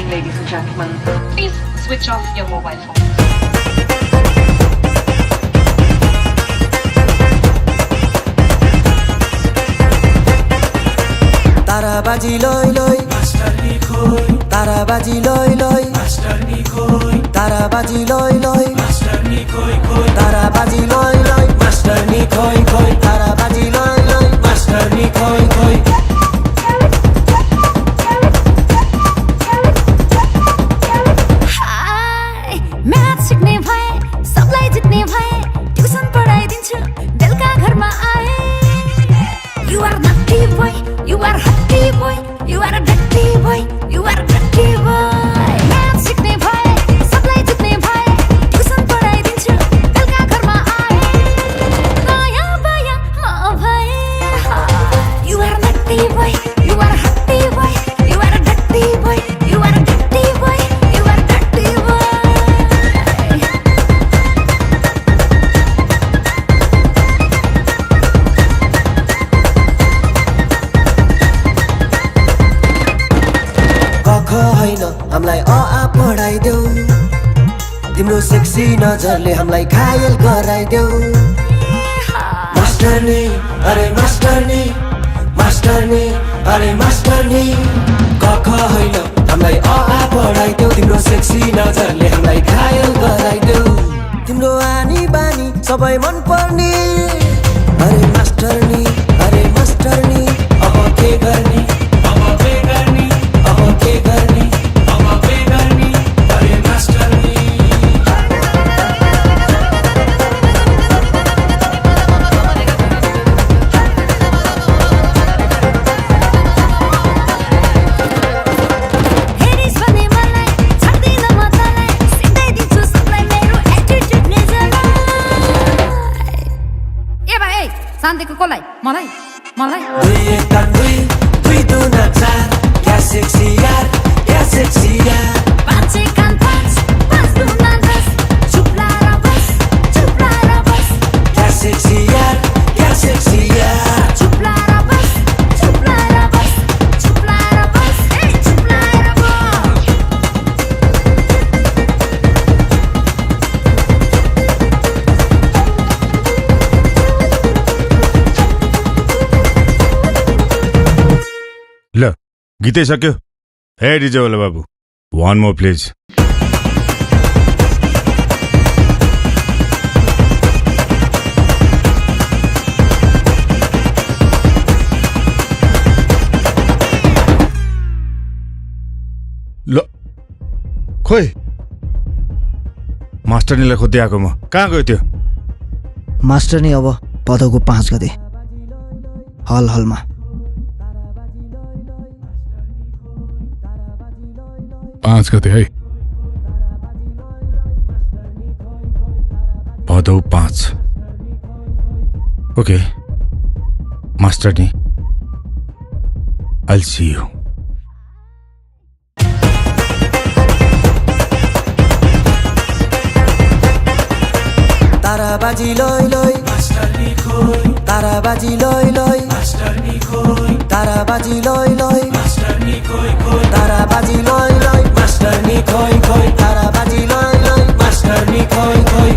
evening, ladies and gentlemen. Please switch off your mobile phones. ताराबाजी लय लय मास्टरनी खोय ताराबाजी लय लय मास्टरनी खोय ताराबाजी लय लय मास्टरनी खोय खोय ताराबाजी लय लय मास्टरनी खोय खोय ताराबाजी लय लय मास्टरनी खोय खोय हाय म्याथ सिक्ने भए सबलाई जित्ने भए ट्युसन पढाइदिन्छु बेलुका घरमा आए You are naughty boy, you are hotty boy, you are a dirty boy, you are a dirty boy. Math सिक्ने भए सबलाई जित्ने भए ट्युसन पढाइदिन्छु बेलुका घरमा आए नयाँ बायाँ म भए You are naughty boy, you are hotty boy, you are a dirty boy, you are a dirty boy, you are a dirty boy. कख हैन हामीलाई अ आ पढाइदेऊ तिम्रो सेक्सी नजरले हामीलाई घायल गराइदेऊ मास्टरनी अरे मास्टरनी मास्टरनी अरे मास्टरनी कख हैन हामीलाई अ आ पढाइदेऊ तिम्रो सेक्सी नजरले हामीलाई घायल गराइदेऊ तिम्रो आनी बानी सबै मन पर्ने अरे मास्टरनी अब के गर्ने अब के गर्ने अब के गर्ने अब के गर्ने अरे मास्टरनी हेरिस भने मलाई छाड्दिन म तँलाई सिकाइदिन्छु सबलाई मेरो एटिट्युडले जलाई ए भाइ ए शान्तिको कसलाई मलाई मलाई दुई एक तान दुई दुई दुना चार क्या सेक्सी यार पाँच एक कान पाँच दुना दस चुप लाएर बस क्या सेक्सी यार चुप लाएर बस ए चुप लाएर बस ल गीतै सक्यो हे डिजे वाला बाबु वान मोर प्लिज ल खोइ मास्टरनीलाई खोज्दै आएको म कहाँ गयो त्यो मास्टरनी अब भदौको 5 गते हलमा 5 गते है भदौ 5 ओके मास्टरनी I'll see you ताराबाजी लय लय मास्टरनी खोय ताराबाजी लय लय मास्टरनी खोय ताराबाजी लय लय मास्टरनी खोय खोय ताराबाजी लय लय मास्टरनी खोय खोय ताराबाजी लय लय मास्टरनी खोय खोय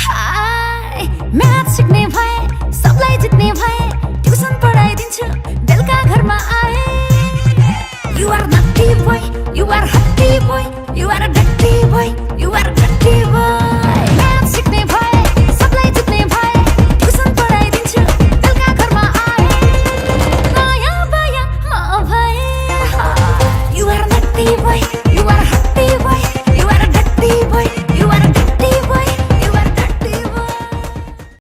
हाय म्याथ सिक्ने भए सबलाई जित्ने भए ट्युसन पढाइदिन्छु बेलुका घरमा आए You are naughty boy, you are hotty boy, you are a